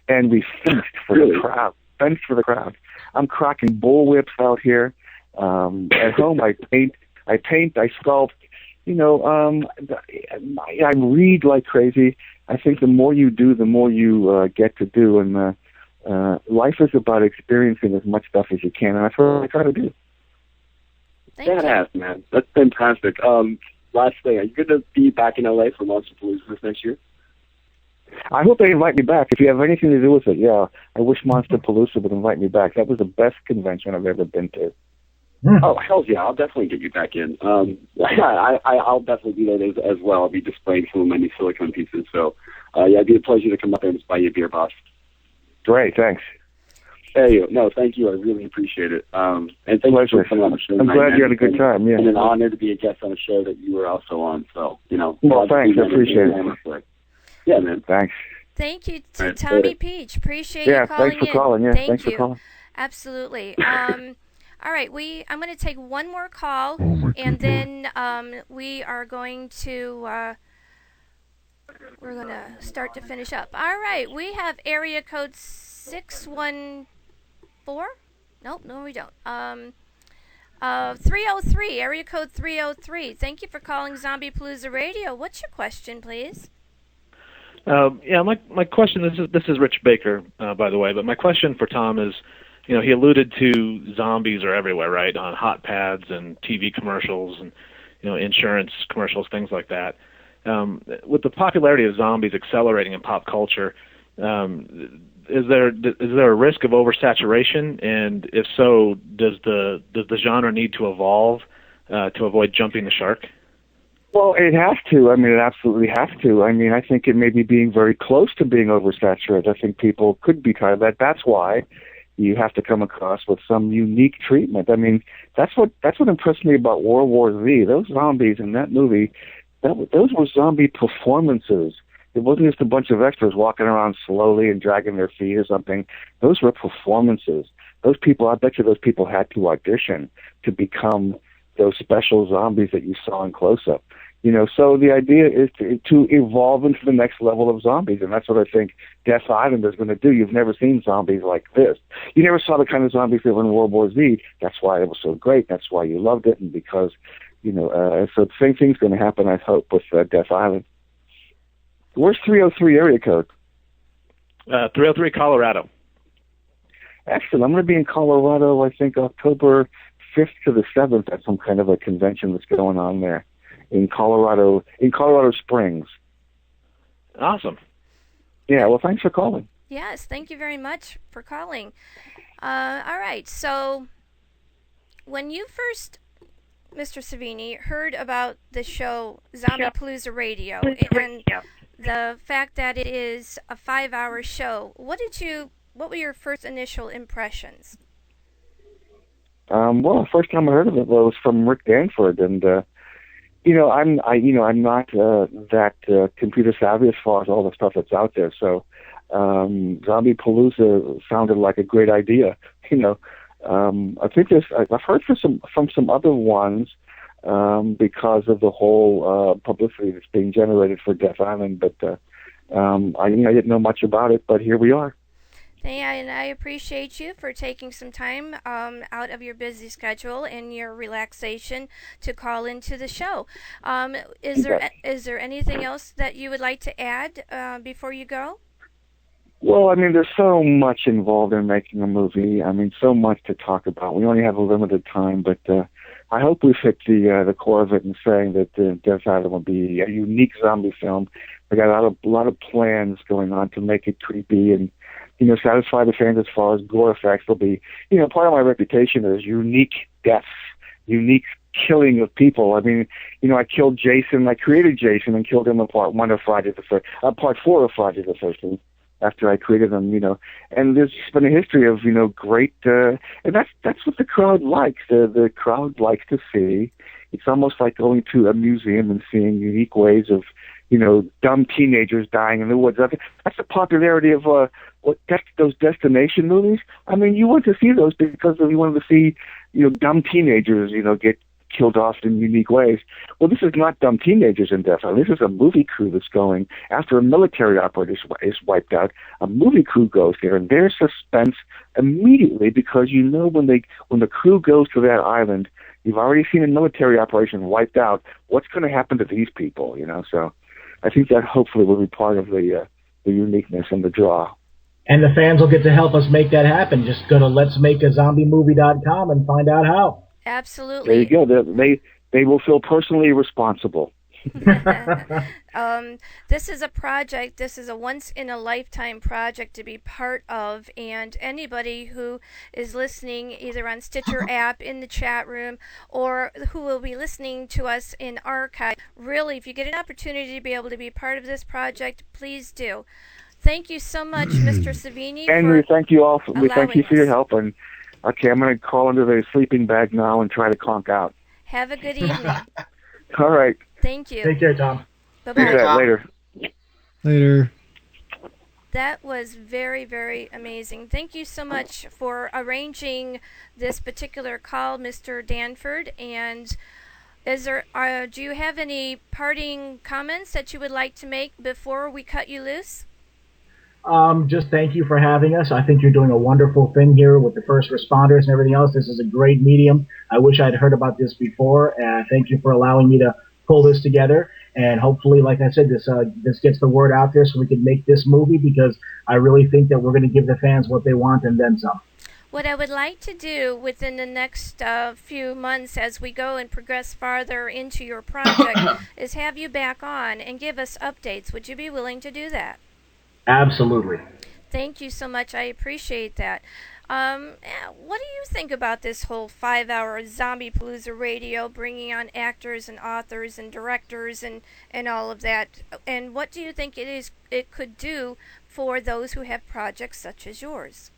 and we fenced for the crowd. Fenced for the crowd. I'm cracking bullwhips out here. At home, I paint, I sculpt. I read like crazy. I think the more you do, the more you get to do, and life is about experiencing as much stuff as you can, and that's what I try to do. Badass, man. That's fantastic. Last thing, are you going to be back in LA for ZombiePalooza this next year? I hope they invite me back. If you have anything to do with it, yeah. I wish Monsterpalooza would invite me back. That was the best convention I've ever been to. Oh, hell yeah. I'll definitely get you back in. I'll definitely be there as well. I'll be displaying some of my new silicone pieces. So, yeah, it'd be a pleasure to come up there and just buy you a beer, boss. Great, thanks. Hey, no, thank you. I really appreciate it. And thank you for coming on the show. I'm glad you had a good time, yeah. And an honor to be a guest on a show that you were also on. So, Well, thanks. I appreciate it. Yeah, man. Thanks. Thank you to Tommy Peach. Appreciate you calling in. Thanks for calling. Yeah, thanks for calling. Absolutely. All right, I'm going to take one more call, and then we are going to we're going to start to finish up. All right, we have area code 614. Nope, no, we don't. 303, area code 303. Thank you for calling ZombiePalooza Radio. What's your question, please? My question, this is Rich Baker, by the way, but my question for Tom is, he alluded to zombies are everywhere, right, on hot pads and TV commercials and, insurance commercials, things like that. With the popularity of zombies accelerating in pop culture, is there a risk of oversaturation? And if so, does the genre need to evolve to avoid jumping the shark? Well, it has to. I mean, it absolutely has to. I mean, I think it may be being very close to being oversaturated. I think people could be tired of that. That's why you have to come across with some unique treatment. I mean, that's what impressed me about World War Z. Those zombies in that movie, those were zombie performances. It wasn't just a bunch of extras walking around slowly and dragging their feet or something. Those were performances. Those people, I bet you those people had to audition to become those special zombies that you saw in close-up. So the idea is to evolve into the next level of zombies, and that's what I think Death Island is going to do. You've never seen zombies like this. You never saw the kind of zombies that were in World War Z. That's why it was so great. That's why you loved it, and because, so the same thing's going to happen, I hope, with Death Island. Where's 303 area code? 303 Colorado. Excellent. I'm going to be in Colorado, I think, October 5th to the 7th at some kind of a convention that's going on there in Colorado Springs. Awesome. Yeah, well, thanks for calling. Yes, thank you very much for calling. All right, so when you first, Mr. Savini, heard about the show ZombiePalooza Radio and the fact that it is a 5-hour show, what were your first initial impressions? Well, the first time I heard of it was from Rick Danford, and I'm not that computer savvy as far as all the stuff that's out there. So ZombiePalooza sounded like a great idea. I think I've heard from some other ones because of the whole publicity that's being generated for Death Island, but I didn't know much about it. But here we are. Yeah, and I appreciate you for taking some time out of your busy schedule and your relaxation to call into the show. Is there anything else that you would like to add before you go? Well, I mean, there's so much involved in making a movie. I mean, so much to talk about. We only have a limited time, but I hope we've hit the core of it in saying that Death Island will be a unique zombie film. We got a lot of plans going on to make it creepy and satisfy the fans as far as gore effects. Will be, part of my reputation is unique deaths, unique killing of people. I mean, I killed Jason. I created Jason and killed him in part 1 of Friday the 13th, part 4 of Friday the 13th. After I created them, and there's been a history of, great, and that's what the crowd likes. The crowd likes to see. It's almost like going to a museum and seeing unique ways of, dumb teenagers dying in the woods. That's the popularity of those destination movies. I mean, you want to see those because you wanted to see, dumb teenagers, get killed off in unique ways. Well, this is not dumb teenagers in Death Island. This is a movie crew that's going after a military operator is wiped out. A movie crew goes there, and there's suspense immediately because when the crew goes to that island, you've already seen a military operation wiped out. What's going to happen to these people? So I think that hopefully will be part of the uniqueness and the draw. And the fans will get to help us make that happen. Just go to letsmakeazzombiemovie.com and find out how. Absolutely. There you go. They will feel personally responsible. This is a project, this is a once-in-a-lifetime project to be part of, and anybody who is listening either on Stitcher app, in the chat room, or who will be listening to us in archive, really, if you get an opportunity to be able to be part of this project, please do. Thank you so much, Mr. Savini. And we thank you all. We thank you for your us. help. And okay, I'm going to crawl into the sleeping bag now and try to conk out. Have a good evening. All right. Thank you. Take care, Tom. Bye-bye. Later. Later. That was very, very amazing. Thank you so much for arranging this particular call, Mr. Danford. And is there, do you have any parting comments that you would like to make before we cut you loose? Just thank you for having us. I think you're doing a wonderful thing here with the first responders and everything else. This is a great medium. I wish I'd heard about this before. Thank you for allowing me to pull this together. And hopefully, like I said, this gets the word out there so we can make this movie, because I really think that we're going to give the fans what they want and then some. What I would like to do within the next few months as we go and progress farther into your project is have you back on and give us updates. Would you be willing to do that? Absolutely. Thank you so much. I appreciate that. What do you think about this whole 5-hour ZombiePalooza radio, bringing on actors and authors and directors and all of that? And what do you think it could do for those who have projects such as yours?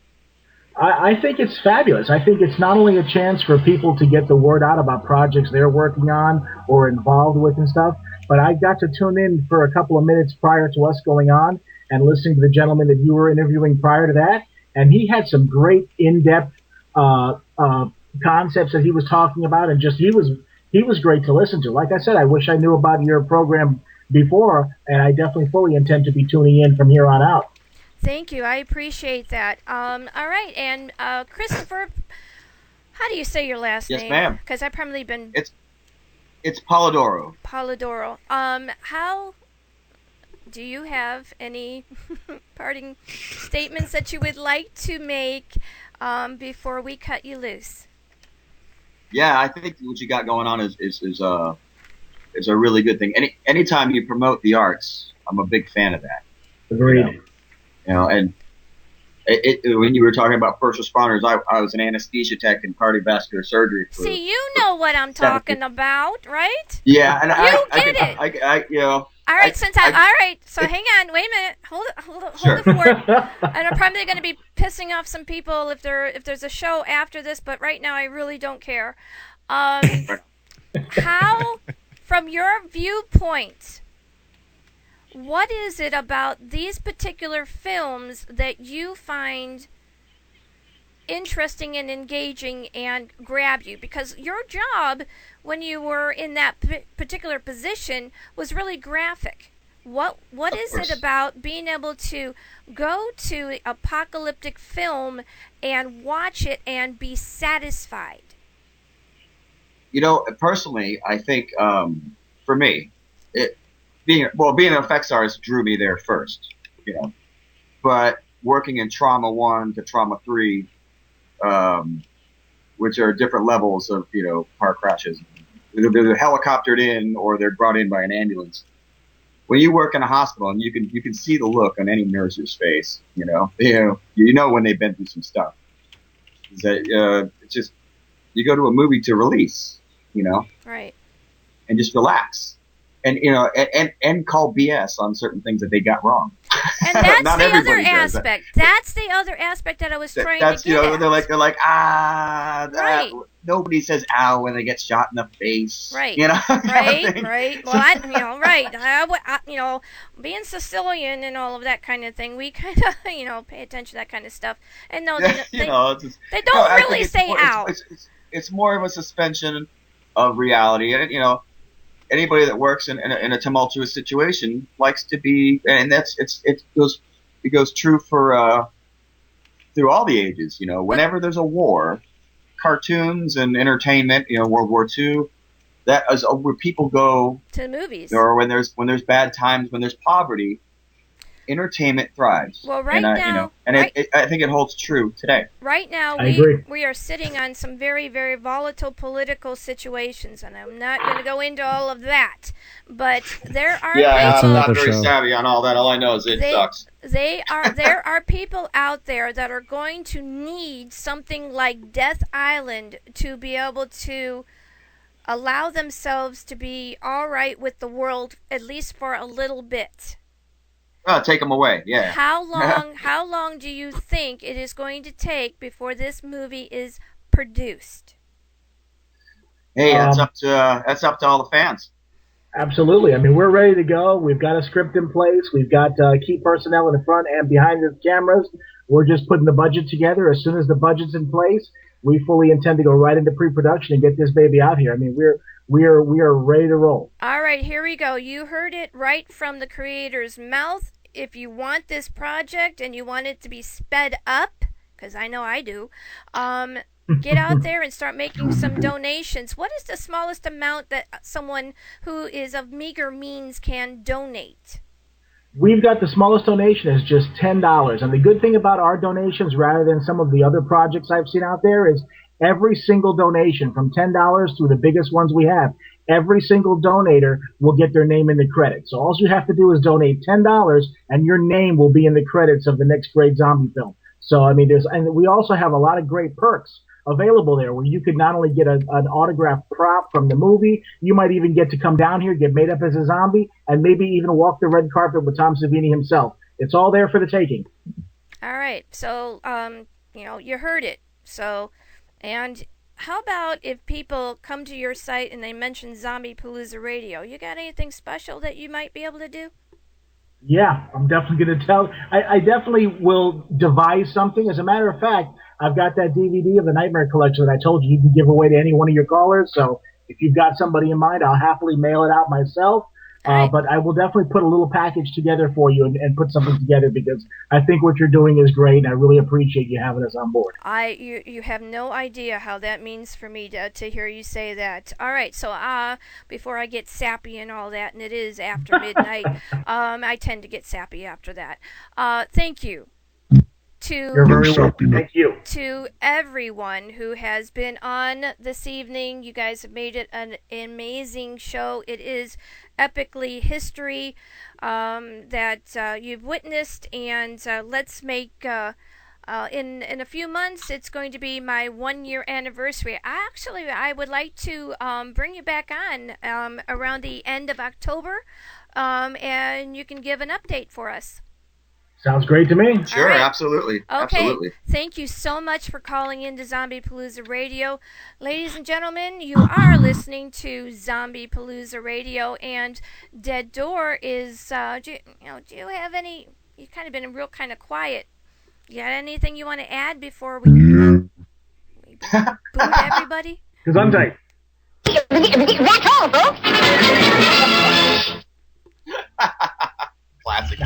I think it's fabulous. I think it's not only a chance for people to get the word out about projects they're working on or involved with and stuff, but I got to tune in for a couple of minutes prior to us going on and listening to the gentleman that you were interviewing prior to that, and he had some great in-depth concepts that he was talking about, and just he was great to listen to. Like I said, I wish I knew about your program before, and I definitely fully intend to be tuning in from here on out. Thank you. I appreciate that. All right, and Christopher, how do you say your last name? Yes, ma'am. Because I've probably been... It's Polidoro. Polidoro. How... Do you have any parting statements that you would like to make before we cut you loose? Yeah, I think what you got going on is a really good thing. Anytime you promote the arts, I'm a big fan of that. Agreed. You know, and when you were talking about first responders, I was an anesthesia tech in cardiovascular surgery. See, you know what I'm talking about, right? Yeah, and I you know. All right, all right. So hang on, wait a minute, hold the fort. And I'm probably going to be pissing off some people if there's a show after this, but right now I really don't care. How, from your viewpoint, what is it about these particular films that you find interesting and engaging and grab you? Because your job when you were in that particular position was really graphic. What is it about being able to go to apocalyptic film and watch it and be satisfied? You know, personally, I think for me, being an effects artist drew me there first. You know, but working in Trauma 1 to Trauma 3. Which are different levels of, you know, car crashes. They're helicoptered in or they're brought in by an ambulance. When you work in a hospital and you can see the look on any nurse's face, you know when they've been through some stuff. Is that it's just you go to a movie to release, you know, right, and just relax, and you know, and call BS on certain things that they got wrong. And that's the other aspect. That's the other aspect that I was trying to get at. They're like right. Nobody says ow when they get shot in the face. Right. You know. Right. Well, right. Being Sicilian and all of that kind of thing, we kind of, pay attention to that kind of stuff. And no, they don't really say ow. It's more of a suspension of reality, and anybody that works in a tumultuous situation likes to be, and it goes true for through all the ages. Whenever there's a war, cartoons and entertainment, World War II, that is where people go to the movies, or when there's bad times, when there's poverty. Entertainment thrives. Well, right now, I think it holds true today. Right now, we are sitting on some very, very volatile political situations, and I'm not going to go into all of that. But there are I'm not very savvy on all that. All I know is it sucks. There are people out there that are going to need something like Death Island to be able to allow themselves to be all right with the world, at least for a little bit. Take them away, yeah. How long do you think it is going to take before this movie is produced? Hey, that's up to all the fans. Absolutely. I mean, we're ready to go. We've got a script in place. We've got key personnel in the front and behind the cameras. We're just putting the budget together. As soon as the budget's in place, we fully intend to go right into pre-production and get this baby out here. I mean, we are ready to roll. All right, here we go. You heard it right from the creator's mouth. If you want this project and you want it to be sped up, because I know I do, get out there and start making some donations. What is the smallest amount that someone who is of meager means can donate? We've got the smallest donation is just $10. And the good thing about our donations, rather than some of the other projects I've seen out there, is every single donation, from $10 to the biggest ones we have, every single donator will get their name in the credits. So all you have to do is donate $10, and your name will be in the credits of the next great zombie film. So, I mean, and we also have a lot of great perks available there, where you could not only get an autographed prop from the movie, you might even get to come down here, get made up as a zombie, and maybe even walk the red carpet with Tom Savini himself. It's all there for the taking. All right. So, you heard it. So, and how about if people come to your site and they mention ZombiePalooza Radio? You got anything special that you might be able to do? Yeah, I'm definitely going to tell. I definitely will devise something. As a matter of fact, I've got that DVD of the Nightmare Collection that I told you can give away to any one of your callers. So if you've got somebody in mind, I'll happily mail it out myself. But I will definitely put a little package together for you and put something together, because I think what you're doing is great, and I really appreciate you having us on board. You have no idea how that means for me to hear you say that. All right, so before I get sappy and all that, and it is after midnight, I tend to get sappy after that. Thank you. You're very welcome. Thank you. To everyone who has been on this evening, you guys have made it an amazing show. It is epically history that you've witnessed, and let's make in a few months it's going to be my 1-year anniversary. I would like to bring you back on around the end of October, and you can give an update for us. Sounds great to me. Sure, right. Absolutely. Okay. Absolutely. Thank you so much for calling in to ZombiePalooza Radio. Ladies and gentlemen, you are listening to ZombiePalooza Radio, and Dead Door is, do you have any, you've kind of been real kind of quiet. You got anything you want to add before we boot everybody? Because I'm tight. That's all, folks. Classic.